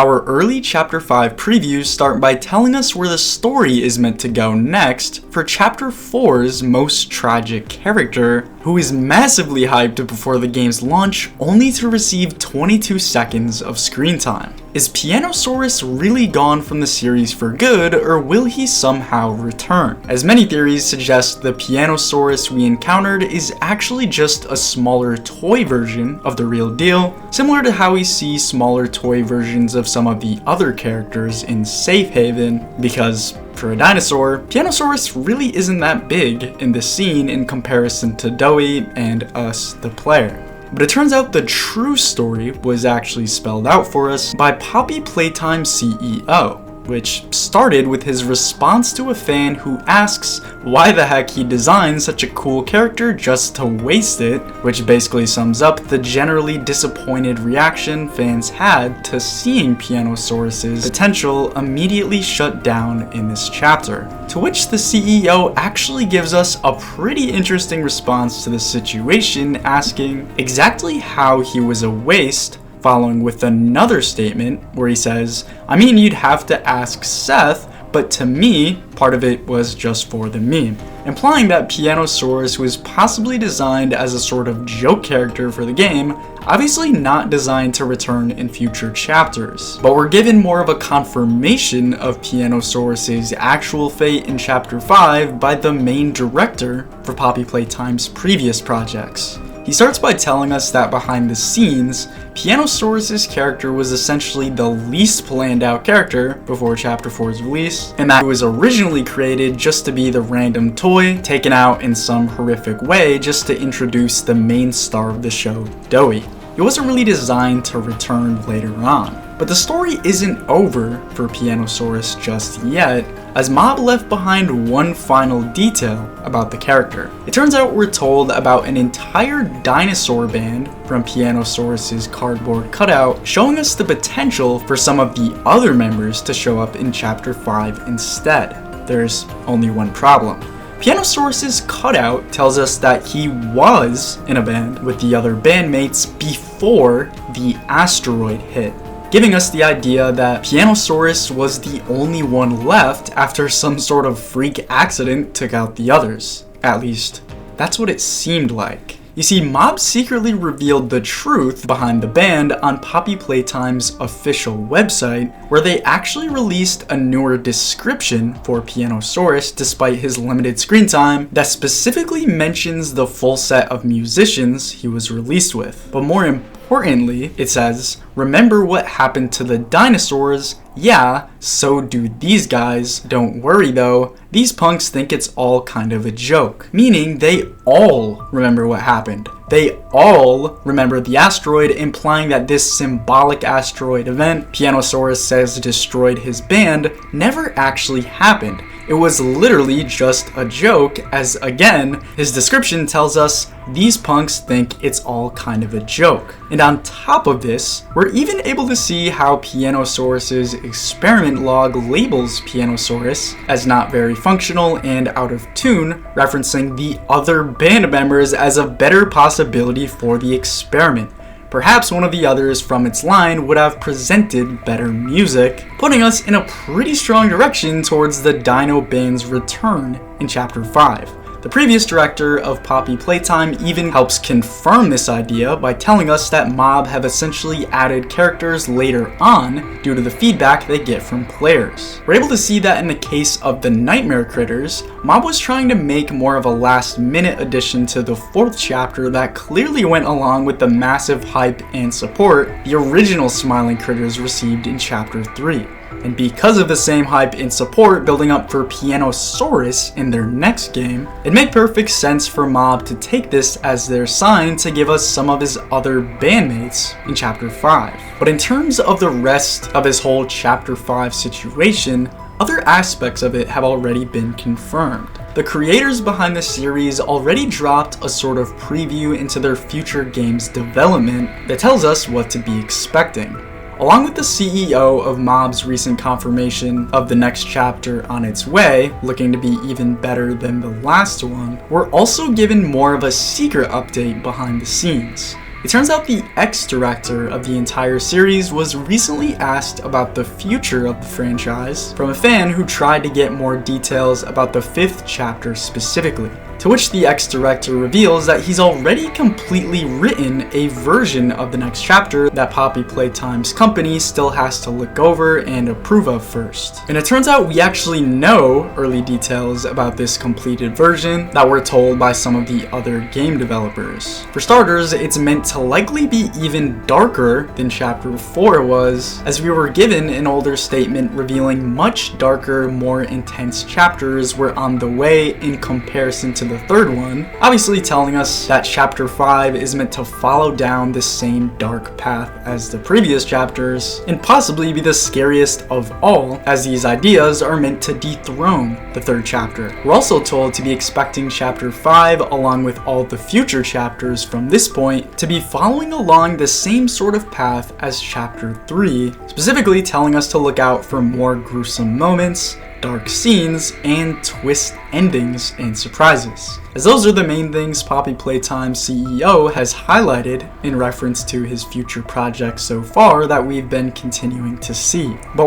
Our early Chapter 5 previews start by telling us where the story is meant to go next for Chapter 4's most tragic character, who is massively hyped before the game's launch only to receive 22 seconds of screen time. Is Pianosaurus really gone from the series for good, or will he somehow return? As many theories suggest, the Pianosaurus we encountered is actually just a smaller toy version of the real deal, similar to how we see smaller toy versions of some of the other characters in Safe Haven, because for a dinosaur, Pianosaurus really isn't that big in the scene in comparison to Doey and us, the player. But it turns out the true story was actually spelled out for us by Poppy Playtime CEO, which started with his response to a fan who asks why the heck he designed such a cool character just to waste it, which basically sums up the generally disappointed reaction fans had to seeing Pianosaurus's potential immediately shut down in this chapter. To which the CEO actually gives us a pretty interesting response to the situation, asking exactly how he was a waste, following with another statement where he says, I mean, you'd have to ask Seth, but to me, part of it was just for the meme, implying that Pianosaurus was possibly designed as a sort of joke character for the game, obviously not designed to return in future chapters. But we're given more of a confirmation of Pianosaurus's actual fate in Chapter 5 by the main director for Poppy Playtime's previous projects. He starts by telling us that behind the scenes, Pianosaurus's character was essentially the least planned out character before Chapter 4's release, and that it was originally created just to be the random toy taken out in some horrific way just to introduce the main star of the show, Doey. He wasn't really designed to return later on. But the story isn't over for Pianosaurus just yet, as Mob left behind one final detail about the character. It turns out we're told about an entire dinosaur band from Pianosaurus's cardboard cutout, showing us the potential for some of the other members to show up in Chapter 5 instead. There's only one problem. Pianosaurus's cutout tells us that he was in a band with the other bandmates before the asteroid hit, giving us the idea that Pianosaurus was the only one left after some sort of freak accident took out the others. At least, that's what it seemed like. You see, Mob secretly revealed the truth behind the band on Poppy Playtime's official website, where they actually released a newer description for Pianosaurus despite his limited screen time that specifically mentions the full set of musicians he was released with. But more importantly, it says, remember what happened to the dinosaurs? Yeah, so do these guys. Don't worry though, these punks think it's all kind of a joke. Meaning they all remember what happened. They all remember the asteroid, implying that this symbolic asteroid event Pianosaurus says destroyed his band never actually happened. It was literally just a joke, as again, his description tells us these punks think it's all kind of a joke. And on top of this, we're even able to see how Pianosaurus's experiment log labels Pianosaurus as not very functional and out of tune, referencing the other band members as a better possibility for the experiment. Perhaps one of the others from its line would have presented better music, putting us in a pretty strong direction towards the Dino Band's return in Chapter 5. The previous director of Poppy Playtime even helps confirm this idea by telling us that Mob have essentially added characters later on due to the feedback they get from players. We're able to see that in the case of the Nightmare Critters, Mob was trying to make more of a last-minute addition to the 4th chapter that clearly went along with the massive hype and support the original Smiling Critters received in Chapter 3. And because of the same hype and support building up for Pianosaurus in their next game, it made perfect sense for Mob to take this as their sign to give us some of his other bandmates in Chapter 5. But in terms of the rest of his whole Chapter 5 situation, other aspects of it have already been confirmed. The creators behind the series already dropped a sort of preview into their future game's development that tells us what to be expecting. Along with the CEO of Mob's recent confirmation of the next chapter on its way, looking to be even better than the last one, we're also given more of a secret update behind the scenes. It turns out the ex-director of the entire series was recently asked about the future of the franchise from a fan who tried to get more details about the 5th chapter specifically. To which the ex-director reveals that he's already completely written a version of the next chapter that Poppy Playtime's company still has to look over and approve of first. And it turns out we actually know early details about this completed version that were told by some of the other game developers. For starters, it's meant to likely be even darker than chapter 4 was, as we were given an older statement revealing much darker, more intense chapters were on the way in comparison to the 3rd one, obviously telling us that chapter 5 is meant to follow down the same dark path as the previous chapters, and possibly be the scariest of all, as these ideas are meant to dethrone the 3rd chapter. We're also told to be expecting chapter 5, along with all the future chapters from this point, to be following along the same sort of path as chapter 3, specifically telling us to look out for more gruesome moments, dark scenes, and twist endings and surprises, as those are the main things Poppy Playtime's CEO has highlighted in reference to his future projects so far that we've been continuing to see. But